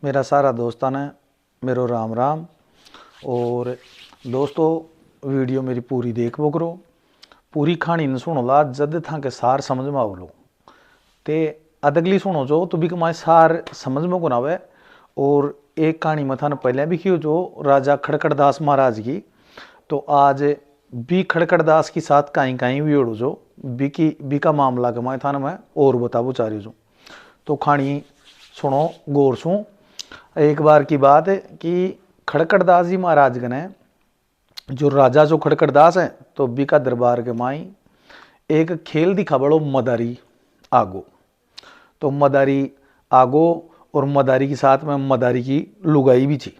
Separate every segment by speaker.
Speaker 1: मेरा सारा दोस्तान है मेरो राम राम। और दोस्तों, वीडियो मेरी पूरी देखो करो, पूरी कहानी न सुनो ला जद था के सार समझ में आओ लो ते अदगली सुनो जो तो भी कमाए सार समझ में को आवे। और एक कहानी में था पहले भी की जो राजा खड़कड़दास महाराज की, तो आज बी खड़कड़दास की साथ कहीं कहीं भी ओढ़ो जो बी का मामला कमाए था ना मैं और बताबो चाह रही हूँ। तो कहानी सुनो गौर सु। एक बार की बात है कि खड़कड़दास जी महाराज ने जो राजा जो खड़कड़दास है तो बी का दरबार के माई एक खेल दिखा बड़ो मदारी आगो। तो मदारी आगो और मदारी के साथ में मदारी की लुगाई भी थी।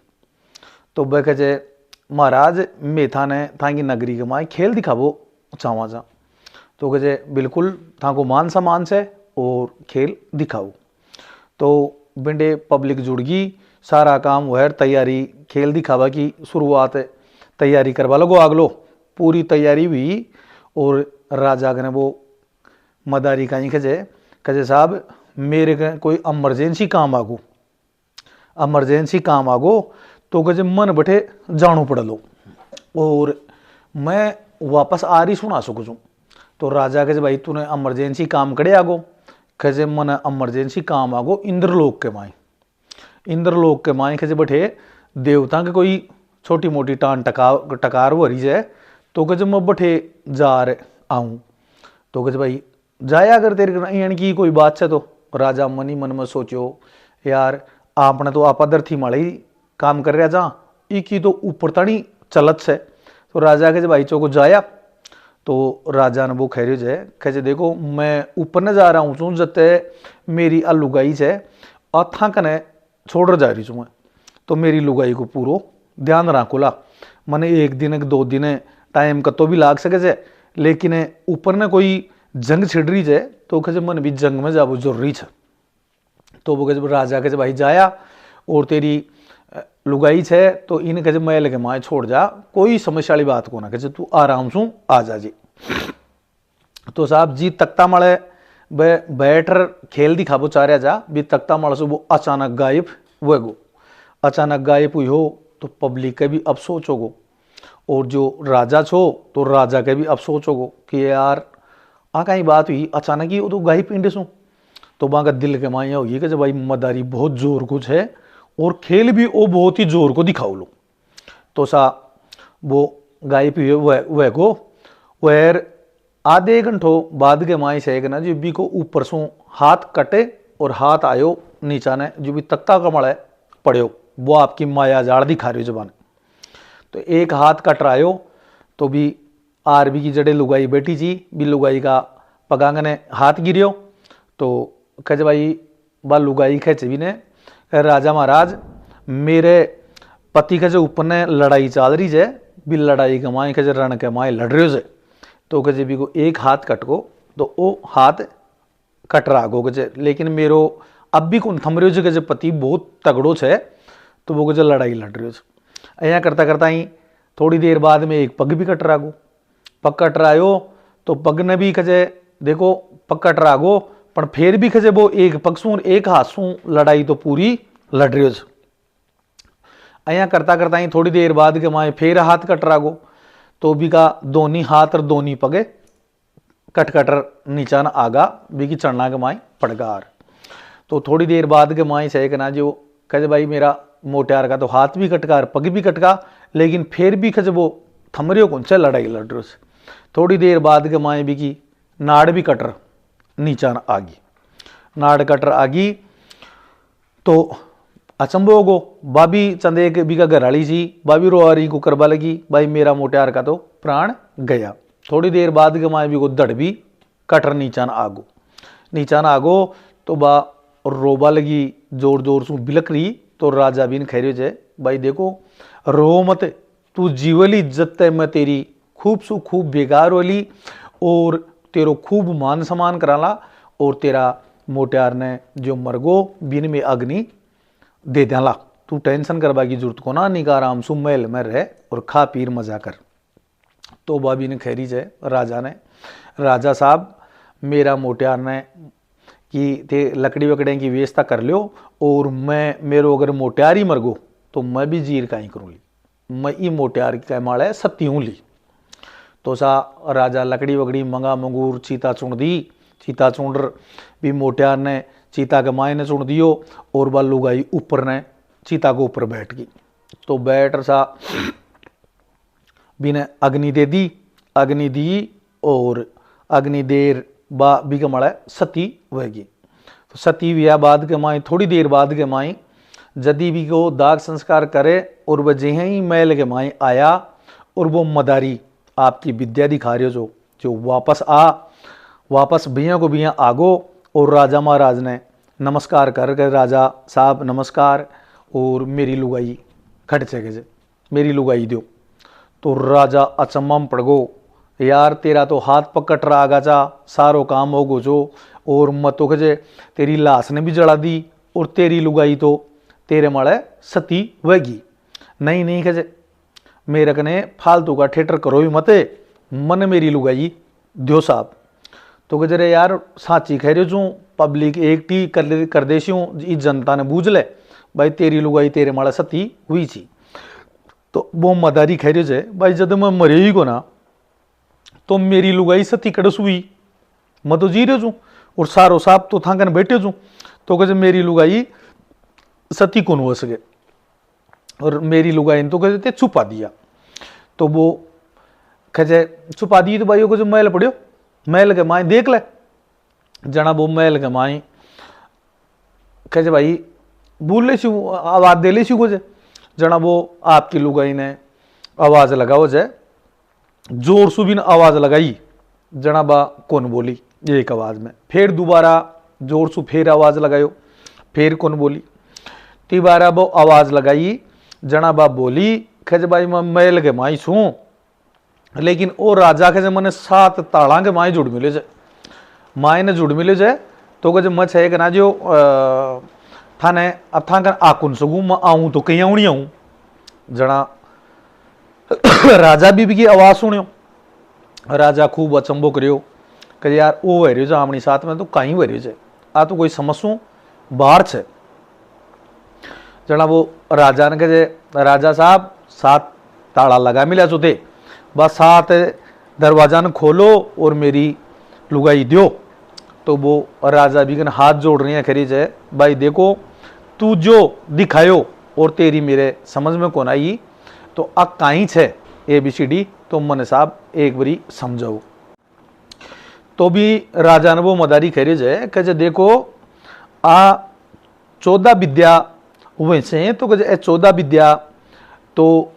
Speaker 1: तो वह कहे महाराज मेथा ने था की नगरी के माई खेल दिखाबो चावा जा। तो कहे बिल्कुल था को मान सम्मान से और खेल दिखाओ। तो बिंडे पब्लिक जुड़गी, सारा काम वह तैयारी खेल दिखावा की शुरुआत तैयारी करवा लगो आगलो। पूरी तैयारी हुई और राजा ने वो मदारी का ही कहे साहब मेरे के कोई इमरजेंसी काम आगो, इमरजेंसी काम आगो। तो कहे मन बैठे जानो पड़ लो और मैं वापस आ रही सुना सकूँ। तो राजा कहे भाई तूने इमरजेंसी काम करे आगो। कहे मन इमरजेंसी काम आगो इंद्रलोक के माई, इंद्रलोक के माई कहे बैठे देवता के कोई छोटी मोटी टान टकार हो रही है। तो कहे मैं बैठे जार आऊँ। तो कहे भाई जाया अगर तेरे यानी की कोई बात है। तो राजा मनी मन में सोचो यार आपने तो आपा धरती माले ही काम कर रहा जा, की तो ऊपर तड़ी चलत से। तो राजा कहे भाई चो को जाया। तो राजा ने वो खैर है कहे देखो मैं ऊपर न जा रहा हूँ जते मेरी आ लुगाई है अथा कने छोड़ जा रही मैं। तो मेरी लुगाई को पूरो ध्यान रखो ला, मने एक दिन दो दिन टाइम कतो भी लाग सके जे, लेकिन ऊपर ने कोई जंग छिड़ रही है तो कहे मन भी जंग में जाबो जरूरी है। तो वो कहे राजा कहे भाई जाया और तेरी लुगाई है तो इन कहे महल के माए छोड़ जा, कोई समस्या वाली बात को ना कहे तू आराम से आ जा जी। तो साहब जी तख्ता माले बैठर खेल दिखाबो चाह रहा जा भी तख्ता माले से वो अचानक गायब वो गो। अचानक गायब हुई हो तो पब्लिक के भी अफसोस होगो और जो राजा छो तो राजा के भी अफसोस होगो कि यार आ कहीं बात हुई अचानक ही वो तो गायब पिंड सो। तो वहां का दिल के माया होगी कि जब भाई मदारी बहुत जोर कुछ है और खेल भी वो बहुत ही जोर को दिखाओ लो। तो सा वो गायब हुए वह को वह आधे घंटों बाद के माई से ना जो भी को ऊपर सो हाथ कटे और हाथ आयो नीचा ने जो भी तख्ता कमल है पड़ो वो आपकी माया जाड़ दिखा रही हो जबान। तो एक हाथ कट रहा तो भी आरबी की जड़े लुगाई बैठी जी भी लुगाई का पगांग ने हाथ गिरियो। तो कहे भाई बा लुगाई खेच भी ने राजा महाराज मेरे पति के जो ऊपर ने लड़ाई चल रही है भी लड़ाई के माए कहे रण के माए लड़ रहे हो। तो कहे भी को एक हाथ कट को तो वो हाथ कट रहा गो कहे लेकिन मेरो अब भी कौन थम रहे हो पति बहुत तगड़ो है। तो वो कहे लड़ाई लड़ रहे हो। यहाँ करता करता ही थोड़ी देर बाद में एक पग भी कट रहा गो। पग कट रहा हो तो पग ने भी कहे देखो पग कट रहा गो पर फिर भी कहे वो एक पग सू एक हाथ सू लड़ाई तो पूरी लड़ रही हो। यहाँ करता करता ही थोड़ी देर बाद के माए फिर हाथ कट रहा गो तो भी का दोनी हाथ और दोनी पगे कट कटर नीचा न आगा भी की चढ़ना के माए पड़गार। तो थोड़ी देर बाद के माए से ना जो कहे भाई मेरा मोटियार का तो हाथ भी कटका पग भी कटका लेकिन फिर भी कहे वो थमरियो कौन से लड़ाई लड़ रहे। थोड़ी देर बाद के माए भी की नाड़ भी कटर नीचा न आगी, नाड़ कटर आगी। तो अचंबो गो बाबी चंदे के भी का घराली जी बाबी रोआरी को करवा लगी भाई मेरा मोटियार का तो प्राण गया। थोड़ी देर बाद के माए भी को दड़ भी कटर नीचा न आगो, नीचा न आगो। तो बा रोबा लगी जोर जोर से बिलक रही। तो राजा भी खैरियो जे भाई देखो रो मत तू जीवली इज्जत है मैं तेरी खूब सु खूब बेकार वाली और तेरो खूब मान सम्मान कराला और तेरा मोटियार ने जो मरगो बिन में अग्नि दे देला। तू टेंशन करवा की जरूरत को ना निका आराम सु महल में रह और खा पीर मजा कर। तो बाबी ने खैरी जे राजा ने राजा साहब मेरा मोटियार ने कि ते लकड़ी वकड़े की व्यवस्था कर लियो, और मैं मेरो अगर मोटियार ही मर गो तो मैं भी जीर काई करूँ ली, मैं ई मोटियार के माले सती हूँ ली। तो सा राजा लकड़ी वकड़ी मंगा मंगूर चीता चुन दी। चीता चुन भी मोटियार ने चीता के माए ने चुन दियो, और बा लुगाई ऊपर ने चीता के ऊपर बैठ गई। तो बैठ सा भी ने अग्नि दे दी, अग्नि दी, और अग्नि देर बा भी के माले सती वहगी। तो सती व्या बाद के माई थोड़ी देर बाद के माई जदी भी को दाग संस्कार करे, और वह जे ही मैल के माई आया, और वो मदारी आपकी विद्या दिखा रहे हो जो वापस भैया को भैया आगो, और राजा महाराज ने नमस्कार करके राजा साहब नमस्कार, और मेरी लुगाई खट चेके मेरी लुगाई दो। तो राजा अचम्मा में पड़ गो, यार तेरा तो हाथ पकड़ रहा गाचा, सारो काम हो गो जो, और मतो खजे तेरी लाश ने भी जला दी, और तेरी लुगाई तो तेरे माड़े सती वगी। नहीं खजे मेरे कने फालतू का थिएटर करो ही मते, मन मेरी लुगाई दो साहब। तो गजरे यार साची कह रहे जो पब्लिक एक टी कर देसी हूँ, इस जनता ने बूझ ले भाई तेरी लुगाई तेरे माड़ा सती हुई थी। तो वो मदारी कह रहे जे भाई जब मैं मरे ही को ना तो मेरी लुगाई सती कड़स हुई, मैं तो जी रहे छू, और सारो साहब तो थांकन बैठे छू। तो कहे मेरी लुगाई सती कौन हो सके, और मेरी लुगाई ने तो कहते छुपा दिया। तो वो कहे छुपा दी, तो भाई को जो मैल पड़ियो, मैल के माए देख ले। जना वो मैल के माए कहे भाई बोल ले सी आवाज दे ले सी को जे। जना वो आपकी लुगाई ने आवाज लगाओ जे, जोर सु भी आवाज लगाई, जना बा कौन बोली एक आवाज में, फिर दोबारा जोर सु फिर आवाज लगायो, फिर कौन बोली, तिबारा वो आवाज लगाई, जना बा बोली खज भाई मैं मैल के माई छू, लेकिन ओ राजा के मैंने 7 ताला के माए जुड़ मिले जे, माए ने जुड़ मिले जे। तो कहे मैं छे ना जो थाने अब था कर आकुन सकूँ, मैं आऊँ तो कहीं आऊँ नहीं आऊँ। जना राजा भी की आवाज सुनियो, राजा खूब अचंबो करियो, कहे यार ओ वह जो अपनी साथ में तो कहीं वह जे, आ तो कोई समझू बाहर छे। जना वो राजा ने कहे राजा साहब 7 ताला लगा मिला जो थे, बस 7 दरवाजा ने खोलो और मेरी लुगाई दो। तो वो राजा भी कन हाथ जोड़ रही है, खरी जय भाई देखो तू जो दिखायो और तेरी मेरे समझ में कौन आई, तो आ कहीं छे ABCD, तो मन साहब एक बारी समझाओ। तो भी राजा ने वो मदारी खरी जय कहे देखो आ 14 विद्या हुए से, तो कहे 14 विद्या तो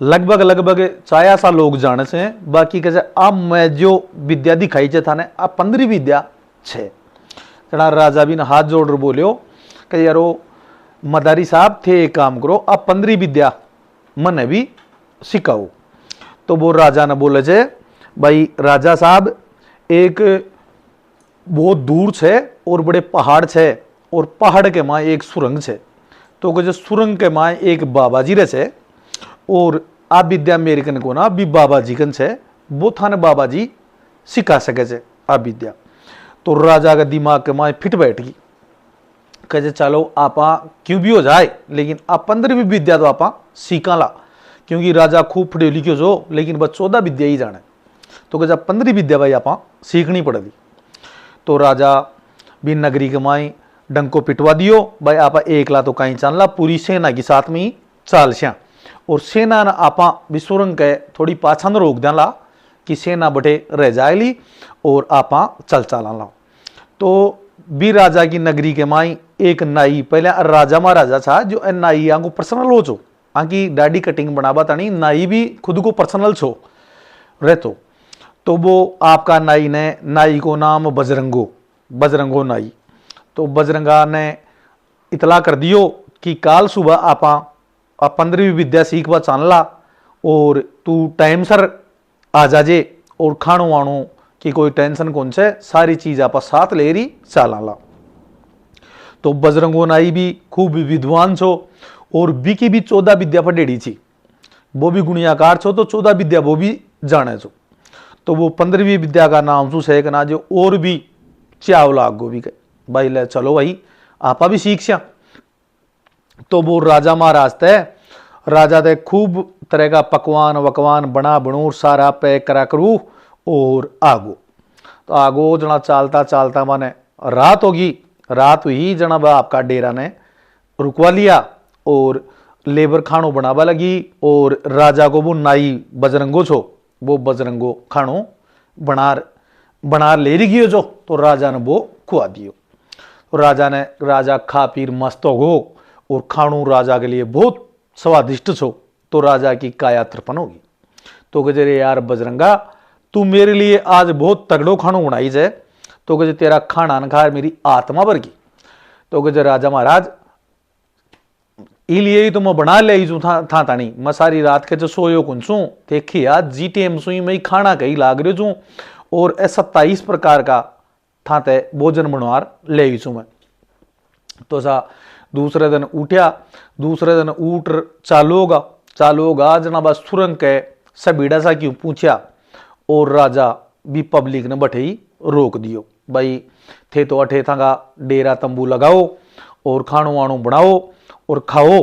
Speaker 1: लगभग चाया सा लोग जाने से, बाकी कहे अब मैं जो विद्या दिखाई चे थाने आ 15 विद्या छे। जना राजा भी ने हाथ जोड़ बोलियो कि यारो मदारी साहब थे एक काम करो, अब 15 विद्या मने भी सिखाओ। तो वो राजा ने बोले जे भाई राजा साहब एक बहुत दूर छे और बड़े पहाड़ छे, और पहाड़ के माँ एक सुरंग छे, तो कहे सुरंग के माँ एक बाबा जी रहे छे, और आ विद्या मेरे कन को ना भी बाबा जी कन छे, वो थाने बाबा जी सिखा सके छे आ विद्या। तो राजा का दिमाग के माए फिट बैठ गई, कहे चलो आपा क्यों भी हो जाए, लेकिन आप 15वीं विद्या तो आपा सीखा ला, क्योंकि राजा खूब पढ़े लिखे जो, लेकिन बस 14 विद्या ही जाने। तो कहे 15वीं विद्या भाई आपा सीखनी पड़ेगी। तो राजा भी नगरी के माई डंको पिटवा दियो, भाई आपा एकला तो कहीं चल ला, पूरी सेना के साथ में ही चाल श्या, और सेना न आपा विस्वरंग के थोड़ी पाछन रोक देला कि सेना बटे रह जाएली, और आपा चल ला। तो भी राजा की नगरी के माई एक नाई, पहले राजा महाराजा था जो नाई आंको पर्सनल हो छो, आंकी दाढ़ी कटिंग बनावा तानी नाई भी खुद को पर्सनल छो रहतो। तो वो आपका नाई ने, नाई को नाम बजरंगो नाई। तो बजरंगा ने इतला कर दियो कि काल सुबह आपा 15वीं विद्या सीखवा चाहला, और तू टाइम सर आ जाजे, और खाणो वाणो कि कोई टेंशन कौन से, सारी चीज आप साथ ले रही चाला। तो बजरंगो नाई भी खूब विद्वान छो, और बीकी भी 14 विद्या पढ़ेड़ी थी, वो भी गुणियाकार छो, तो 14 विद्या वो भी जाने छो। तो वो 15वीं विद्या का नाम शू है ना जो और भी चावला आगो भी गए, भाई ले चलो भाई आपा भी सीख सिया। तो वो राजा महाराज थे, राजा थे खूब तरह का पकवान वकवान बना बनूर सारा पैक करा करू और आगो। तो आगो जना चालता चालता माने रात होगी, रात हुई जना बा आपका डेरा ने रुकवा लिया और लेबर खानो बनावा लगी और राजा को वो नाई बजरंगो छो वो बजरंगो खानो बनार ले रही गियो जो। तो राजा ने वो खुआ दियो। तो राजा खा पीर मस्त हो गो और खानू राजा के लिए बहुत स्वादिष्ट छो। तो राजा की काया तर्पण होगी। तो कहे रे यार बजरंगा तू मेरे लिए आज बहुत तगड़ो खानो बनाई जाए। तो कहे तेरा खाना न खा मेरी आत्मा भर गई। तो कहे राजा महाराज इलिए ही तो मैं बना ले था तानी मैं सारी रात के जो सोयो कुंसू देखी आज जी टेम सुई मैं खाना कहीं लाग रही छू और 27 प्रकार का था ते भोजन बनवार ले मैं। तो सा दूसरे दिन उठ्या, दूसरे दिन उठ चालू होगा जना बस सुरंग के सबीड़ा सा क्यों पूछा और राजा भी पब्लिक ने बैठे ही रोक दियो। भाई थे तो अठे था का डेरा तंबू लगाओ और खानो वाणो बनाओ और खाओ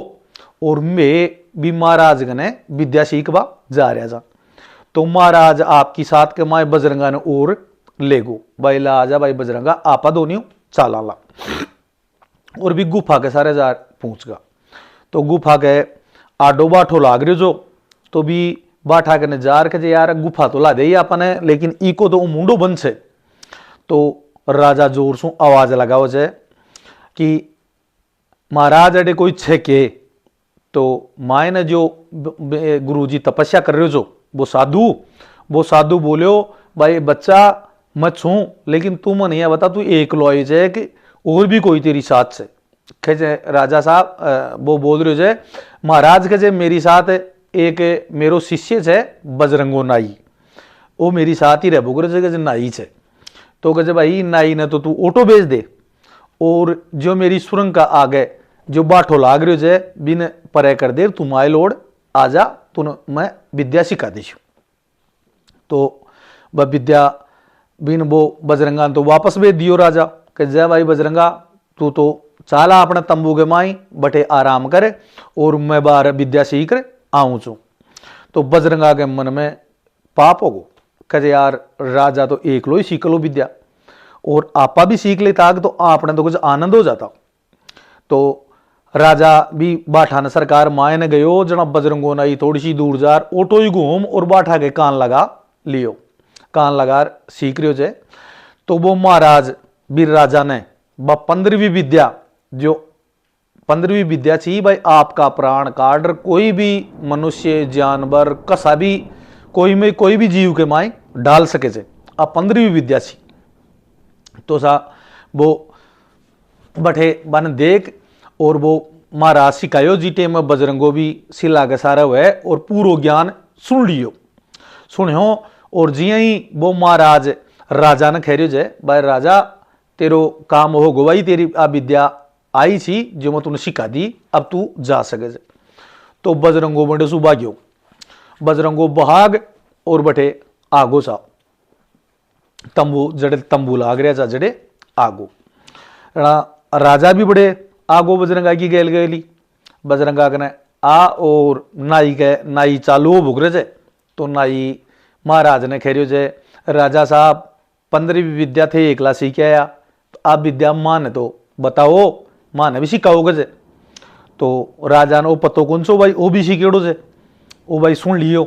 Speaker 1: और मैं भी महाराज ने विद्या सीखवा जा रहा था। तो महाराज आपकी साथ के माए बजरंगा ने और ले गो। भाई ला आजा भाई बजरंगा आपा दोनियो चाला ला और भी गुफा के सारे जार पहुंच गा। तो गुफा के आडो बाठो लाग रहे जो। तो भी बाठा के जार के यार गुफा तो ला दे आपने लेकिन इको तो मुंडो बंद से। तो राजा जोर सु आवाज लगाओ जे कि महाराज अडे कोई छे के। तो माए ने जो गुरुजी तपस्या कर रहे हो जो वो साधु बोलो भाई बच्चा मत छू लेकिन तुम नहीं है बता तू एक लॉय जे कि और भी कोई तेरी साथ से खे राजा साहब वो बोल रहे जे महाराज के जे मेरी साथ एक मेरो शिष्य है बजरंगो नाई वो मेरी साथ ही रह बोगरे जे नाई छे। तो कहे भाई नाई ने तो तू ऑटो भेज दे और जो मेरी सुरंग का आगे जो बाठो लाग रहे जे बिन परे कर दे तू माय लोड आजा तू मैं विद्या सिखा दी। तो वह विद्या बिन वो बजरंगा तो वापस भेज दियो राजा कि जय भाई बजरंगा तू तो चाला अपने तंबू के माई बटे आराम करे और मैं बाहर विद्या सीख कर आऊं छू। तो बजरंगा के मन में पाप होगो कहे यार राजा तो एक लो ही सीख लो विद्या और आपा भी सीख लेता तो आपने तो कुछ आनंद हो जाता। तो राजा भी बाठा ने सरकार माए ने गयो जना बजरंगो नाई थोड़ी सी दूर जार ऑटो ही घूम और बाठा के कान लगा लियो कान लगा सीख रहे जे। तो वो महाराज भी राजा ने 15वीं विद्या जो 15वीं विद्या चाहिए भाई आपका प्राण काट कोई भी मनुष्य जानवर कसा भी कोई भी जीव के माए डाल सके जे आप 15वीं विद्या छी। तो सा वो बठे बन देख और वो महाराज सिखायो जीटे में बजरंगो भी सिला के सारा हुआ और पूरो ज्ञान सुन लियो सुनो और जिया ही वो महाराज राजा ने खेरियो जे भाई राजा तेरो काम हो गो भाई तेरी आ विद्या आई छी जो मैं तूने सिखा दी अब तू जा सके जे। तो बजरंगो बड़े सुभाग्यो बजरंगो बहाग और बटे आगो सा तंबू जड़े तंबू लाग रहा जड़े आगो राजा भी बड़े आगो बजरंगा की गेल गेली बजरंगा ने आ और नाई चालू हो भुगरे जे। तो नाई महाराज ने खेरियो जे राजा साहब 15वीं विद्या थे एकला सीख आया तो आप विद्या माँ ने तो बताओ माँ ने भी सिखाओगे जे। तो राजा ने वो पतो कौन सो भाई वो भी सीखेड़ो जे वो भाई सुन लियो।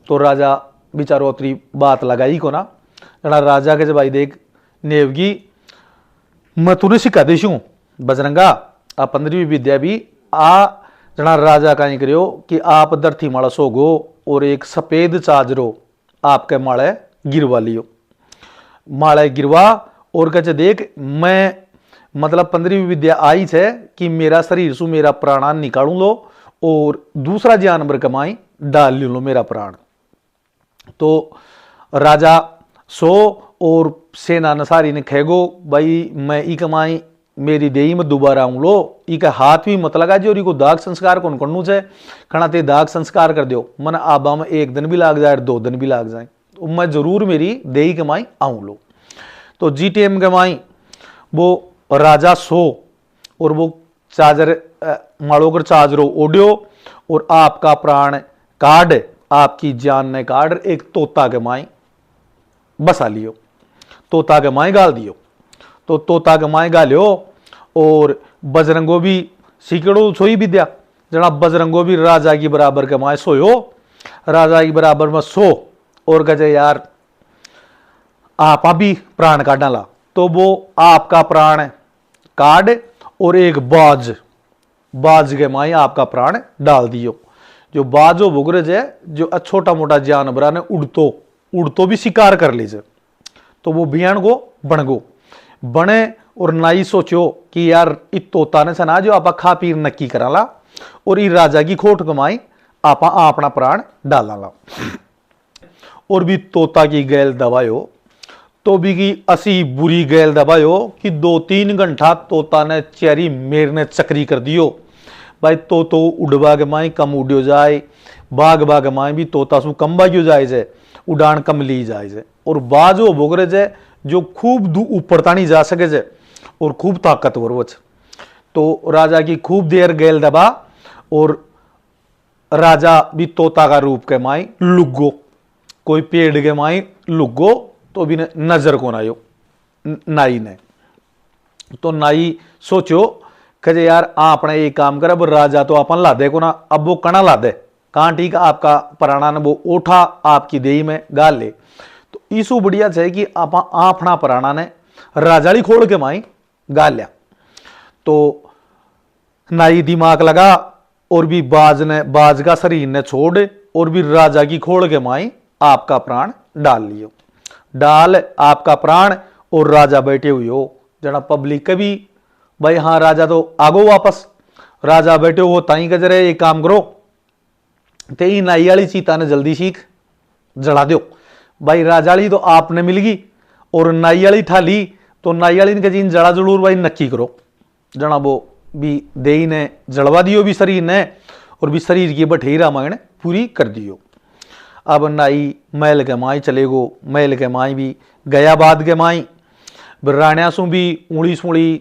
Speaker 1: तो राजा बेचारो उतरी बात लगाई को ना जना राजा के जे भाई देख नेवगी मैं तूने सिखा देशू बजरंगा आ 15वीं विद्या भी आ जना राजा का ही करियो कि आप धरती माड़ा सोगो और एक सफेद चादरो आपके माड़े गिरवा लियो माड़े गिरवा और कहे देख मैं मतलब 15वीं विद्या आई है कि मेरा शरीर सु मेरा प्राणान निकालू लो और दूसरा जानवर कमाई डाल लो मेरा प्राण। तो राजा सो और सेना नसारी ने खेगो भाई मैं ई कमाई मेरी देही में दोबारा आऊं लो इका हाथ भी मत लगा जो इको दाग संस्कार कौन करनू छे खड़ा ते दाग संस्कार कर दियो मन आबा में 1 दिन भी लाग जाए 2 दिन भी लाग जाए तो मैं जरूर मेरी देही कमाई आऊं लो। तो जी टेम कमाई वो और राजा सो और वो चादर माड़ोकर चादरो ओढ़ियो और आपका प्राण काढ़, आपकी जान ने काढ़ एक तोता के माई बसा लियो, तोता के माई गाल दियो। तो तोता के माई गालियो और बजरंगो भी सीकड़ो सोई विद्या, जना बजरंगो भी राजा की बराबर के माए सोयो, राजा की बराबर में सो और गजे यार आपा भी प्राण काट डाला। तो वो आपका प्राण काट और एक बाज के माई आपका प्राण डाल दियो। जो बाजो बुगरज है, जो छोटा मोटा जानवर ने उड़तो भी शिकार कर लीजिए, तो वो बियान को बनगो बने और नाई सोचो कि यार इत तोता ने सना जो आपा खा पीर नक्की कराला और ई राजा की खोट कमाई आपा अपना प्राण डाला। और भी तोता की गैल दबायो तो भी की असी बुरी गैल दबायो कि 2-3 घंटा तोता ने चेरी मेरने चक्री कर दियो। भाई तो उड़वा के माई कम उड़ियो जाए, बाग माई भी तोता सु कम बागियो जाए जे, उड़ान कम ली जाए जे। और बाजो भोगरे जे जो खूब ऊपर तानी जा सके जे और खूब ताकतवर वो। तो राजा की खूब देर गैल दबा और राजा भी तोता का रूप के माई लुगो, कोई पेड़ के माई लुगो तो भी नजर को नायो नाई ने। तो नाई सोचो कहे यार आपने ये काम कर, अब राजा तो अपन ला दे को ना, अब वो कणा ला दे कहां, ठीक आपका प्राणा ने वो उठा आपकी देही में गाल ले। तो इसु बढ़िया है कि आपा अपना प्राणा ने राजाली खोल के माई गाल लिया। तो नाई दिमाग लगा और भी बाज का शरीर ने छोड़ और भी राजा की खोल के माई आपका प्राण डाल लियो, डाल आपका प्राण और राजा बैठे हुए हो। जना पब्लिक के भी भाई हाँ राजा तो आगो वापस, राजा बैठे हो ताई कजरे ये काम करो, ते नाई वाली चीता ने जल्दी सीख जड़ा दो। भाई राजाली तो आपने मिलगी और नाई वाली ठाली, तो नाई वाली ने कहीं जड़ा जरूर भाई नक्की करो। जना वो भी देही ने जड़वा दियो भी शरीर ने और भी शरीर की बठेई रामायण पूरी कर दियो। अब नाई महल के माई चले गो, महल के माई भी गया बाद के माई राणिया सु भी उड़ी सुड़ी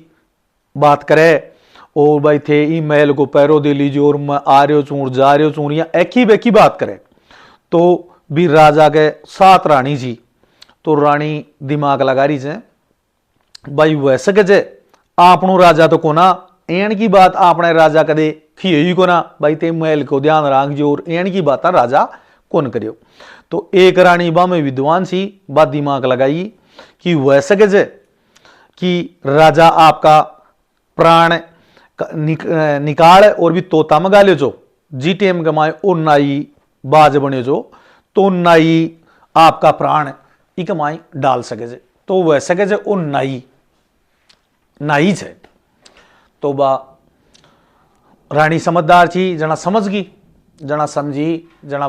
Speaker 1: बात करे और भाई थे ई महल को पैरो दे लीजिए और मैं आ रहे हो चूर जा रहे हो चूरिया एक ही बेकी बात करे। तो भी राजा के साथ रानी जी, तो रानी दिमाग लगा रही है भाई वैसे के आपनो राजा तो कोना, एन की बात आपने राजा कदे खिए ही कोना, भाई ते महल को ध्यान राख जो और एन की बात राजा कौन करियो। तो एक रानी बा में विद्वान सी बात दिमाग लगाई कि वैसे के कि राजा आपका प्राण निकाल और भी तोता मंगा ले जो जी टेम कमाए और नाई बाज बने जो, तो नाई आपका प्राण ई कमाई डाल सके जे। तो वैसे के ओ नाई छे। तो बा रानी समझदार थी, जना समझ गई, जना समझी, जना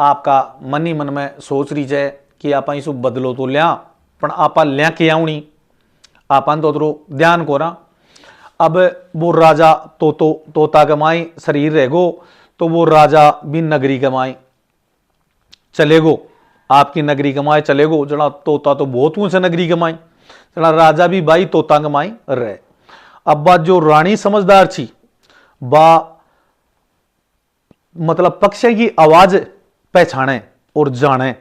Speaker 1: आपका मन ही मन में सोच रही है कि आप इसु बदलो तो लिया पण आपा लिया के आउनी, आपन तो ध्यान को ना। अब वो राजा तोता कमाई शरीर रहेगो, तो वो राजा भी नगरी कमाई चलेगो, आपकी नगरी कमाई चलेगो। जना तोता तो बहुत ऊंचे नगरी कमाई, जना राजा भी भाई तोता कमाई रहे। अब बात जो रानी समझदार थी बा मतलब पक्षियों की आवाज पहचाने और जाने,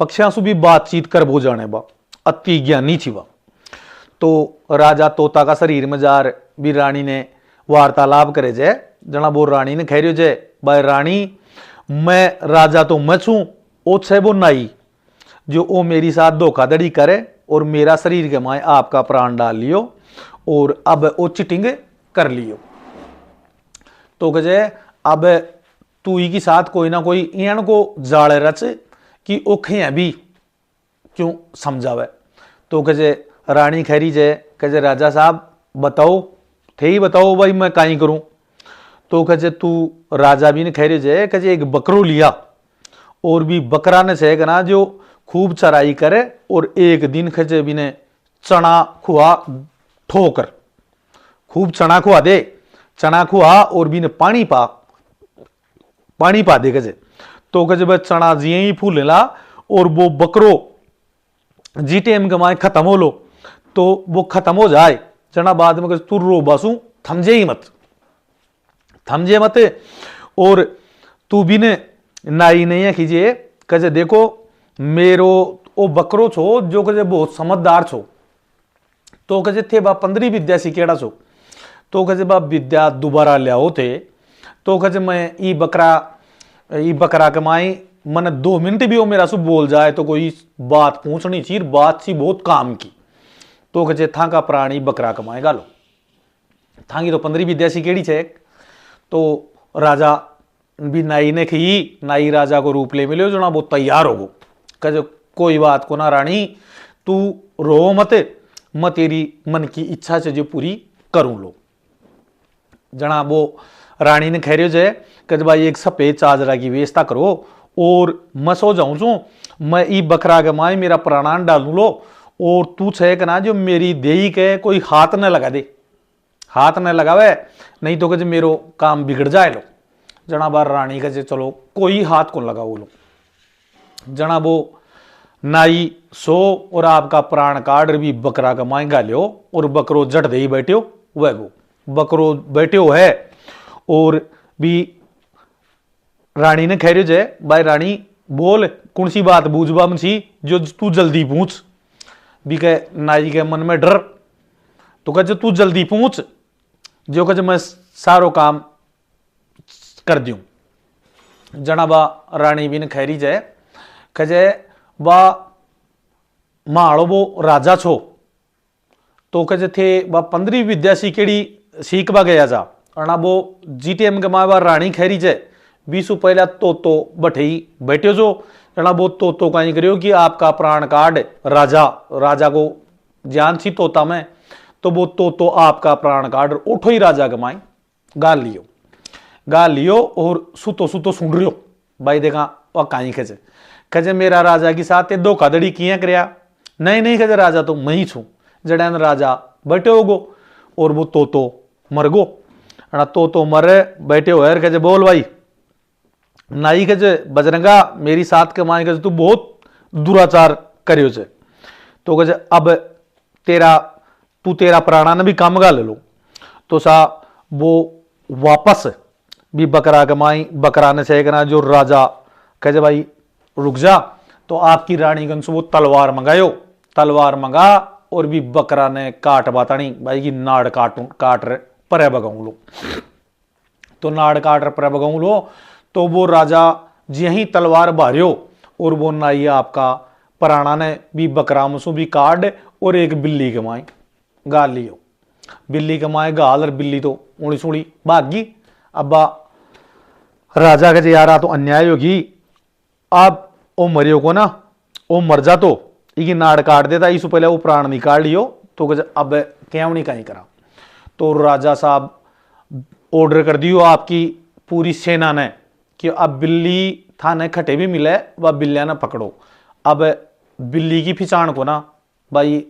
Speaker 1: पक्षियों से भी बातचीत कर वो जाने, बा अति ज्ञानी थी बा। तो राजा तोता का शरीर में जार भी रानी ने वार्तालाप करे जे, जना वो रानी ने कह जे भाई रानी मैं राजा तो मैं छू, ओ छे वो नाई जो ओ मेरी साथ धोखाधड़ी करे और मेरा शरीर के माए आपका प्राण डाल लियो और अब ओ चिटिंग कर लियो। तो कहे अब तू ही की साथ कोई ना कोई इन को जाले रच कि ओखे भी क्यों समझावे। तो कहे रानी खैरी जे कहे राजा साहब बताओ थे ही बताओ भाई मैं काई करूं। तो कहे तू राजा भी ने खैरी जे कहे एक बकरो लिया और भी बकरा ने से ना जो खूब चराई करे और एक दिन खजे भी ने चना खुआ ठोकर खूब चना खुआ दे, चना खुआ और भी ने पानी पा दे कजे। तो कजे भाई चना जिये ही फूल ला और वो बकरो जी टेम कमाए खत्म हो लो, तो वो खत्म हो जाए जना बाद में तू रो बसू थमजे ही मत, थमजे मत। और तू भी ने नाई नहीं है खींचे कजे देखो मेरो ओ बकरो छो जो कजे बहुत समझदार छो, तो कजे थे बा 15 विद्या सीखेड़ा छो, तो कजे बा विद्या दोबारा लियाओ थे, तो कजे मैं ई बकरा कमाई मन 2 मिनट भी वो मेरा सु बोल जाए तो कोई बात पूछनी चाहिए, बात सी बहुत काम की, तो कजे था का प्राणी बकरा कमाएगा लो थांगी तो 15 विद्या सीखेड़ी छे। तो राजा भी नाई ने खी, नाई राजा को रूप ले मिलो जना वो तैयार हो कहे कोई बात को ना रानी तू रो मत, मैं तेरी मन की इच्छा से जो पूरी करूं लो। जना वो रानी ने कह रहे जे कहे भाई एक सफेद चादरा की व्यवस्था करो और मैं सो जाऊं छू, मैं ई बकरा के माए मेरा प्राणान डालू लो, और तू छे ना जो मेरी देही के कोई हाथ न लगा दे, हाथ न लगावे नहीं तो कहे मेरो काम बिगड़ जाए लो। जना बार रानी कहे चलो कोई हाथ को लगाओ लो। जना वो नाई सो और आपका प्राण काट भी बकरा का मांगा लियो, और बकरो जट दे ही बैठो वह गो बकरो बैठो है। और भी रानी ने कह रहे जे भाई रानी बोल कौन सी बात बूझबा मसी जो तू जल्दी पूछ, भी कह नाई के मन में डर, तो कहे तू जल्दी पूछ जो कहे मैं सारो काम कर दूं। जना बा रानी भी ने खैरी जे कहे बा माड़ो वो राजा छो, तो कहे थे बा 15 विद्या सीखेड़ी सीखवा गया जा, अना वो जीटीएम के माँ बा रानी खैरी जे 20 पहला तो बैठे ही बैठे जो जना वो तो कहीं करियो कि आपका प्राण कार्ड राजा को जान सी तोता में, तो वो तो आपका प्राण कार्ड उठो ही राजा के माई गाल लियो और सुतो सुन रियो भाई देखा वह कहीं कहे मेरा राजा की साथ धोखाधड़ी किया करया, नहीं कहे राजा तो मैं ही छू, जड़ैन राजा बैठे होगो और वो तो मर गो, तो मरे बैठे हो कहे बोल भाई नाई कहे बजरंगा मेरी साथ के माए कहे तू बहुत दुराचार करियो छे, तो कहे अब तेरा प्राणा ने भी काम गा ले लो। तो सा वो वापस भी बकरा कमाई, बकरा ने सह करना जो राजा कहे भाई रुक जा, तो आपकी रानी गंस वो तलवार मंगायो, तलवार मंगा और भी बकरा ने काट बातानी भाई की नाड़ काट रहे पर बगाऊ लो, तो नाड़ काट पर बगाऊ लो, तो वो राजा जी ही तलवार भारियो और वो नाई आपका प्राणा ने भी बकरा मसू भी काट और एक बिल्ली के माई गाल लियो, बिल्ली के माए गाल और बिल्ली तो उड़ी सुड़ी भागी। अब्बा राजा कहे यार तो अन्याय होगी, अब ओ मरियो को ना ओ मर जा तो इकी नाड़ काट देता, इससे पहले वो प्राण निकाल लियो, तो कहे अब क्यों नहीं कहीं करा। तो राजा साहब ऑर्डर कर दियो आपकी पूरी सेना ने कि अब बिल्ली थाने खटे भी मिले वह बिल्लिया ना पकड़ो, अब बिल्ली की फिचाण को ना भाई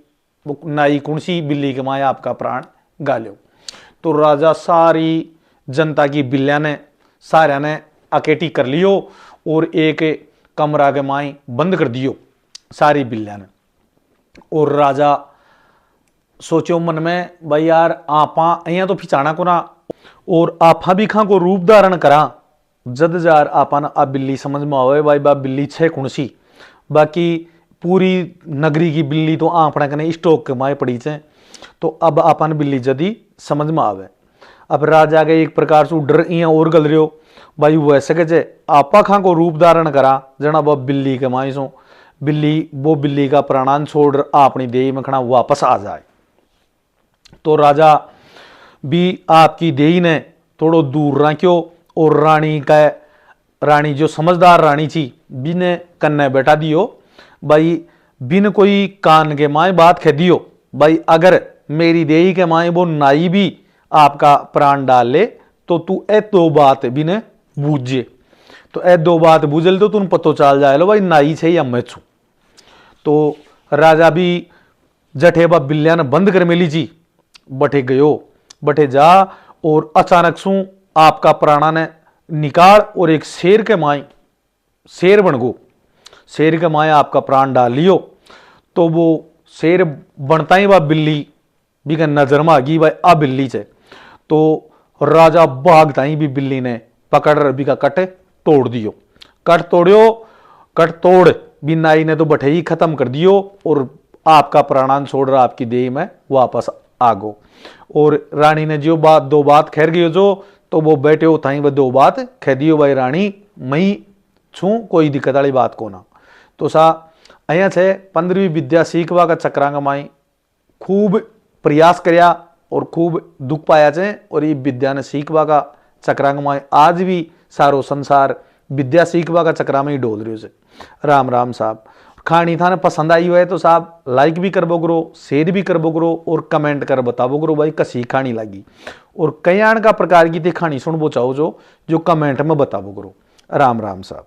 Speaker 1: वो नाई कौन सी बिल्ली के माया आपका प्राण गालो। तो राजा सारी जनता की बिल्लिया ने सारा ने अकेटी कर लियो और एक कमरा के माई बंद कर दियो सारी बिल्लिया ने। और राजा सोचो मन में भाई यार आपा अं तो फिचाना को ना, और आपा भी खां को रूप धारण करा, जद जार आपा ना आ बिल्ली समझ में आवे भाई बा बिल्ली छे कौन सी, बाकी पूरी नगरी की बिल्ली तो आपने कने स्टॉक के माए पड़ी छे, तो अब आपन बिल्ली जदी समझ में आवे। अब राजा के एक प्रकार से डर इं और गल रहो भाई वैसे कहे आपा खां को रूप धारण करा जना वह बिल्ली के माई सो बिल्ली का प्राणान छोड़ अपनी देही में खड़ा वापस आ जाए। तो राजा भी आपकी देही ने थोड़ो दूर रखियो और रानी जो समझदार रानी थी बिने कन्ने बैठा दियो भाई, बिन कोई कान के माए बात कह दियो भाई अगर मेरी देही के माए वो नाई भी आपका प्राण डाल ले तो तू ए 2 बात बिने बूझे, तो ए 2 बात बूझल तो तुम पतो चल जाए लो भाई नाई छे या मैं छू। तो राजा भी जठे बा बिल्लिया ने बंद कर मेली जी बठे गयो, बठे जा और अचानक सू आपका प्राणा ने निकाल और एक शेर के माए शेर बन गो, शेर के माए आपका प्राण डाल लियो। तो वो शेर बनता ही वह बिल्ली बिका नजर में आ गई भाई आ बिल्ली से। तो राजा भागता ही भी बिल्ली ने पकड़ बिका कट तोड़ दियो। कट तोड़ भी नाई ने तो बठे ही खत्म कर दियो और आपका प्राणान छोड़ रहा आपकी देह में वापस आ गो। और रानी ने जो बात दो बात खैर गयो जो तो वो बैठे हो थाई वह दो बात कह दियो भाई रानी मई छू कोई दिक्कत वाली बात को ना। तो सा अया से 15वीं विद्या सीखवा का चक्रांग माई खूब प्रयास करया और खूब दुख पाया छे। और ये विद्या ने सीखवा का चक्रांग माई आज भी सारो संसार विद्या सीखवा का चक्रा में ही डोल रहे से। राम राम साहब। कहानी थाने पसंद आई है तो साहब लाइक भी कर बोगरो, शेयर भी कर बोगरो और कमेंट कर बताओ करो भाई कसी कहानी लगी। और कई आन का प्रकार की थी कहानी सुन बो चाहो जो कमेंट में बताओ करो। राम राम साहब।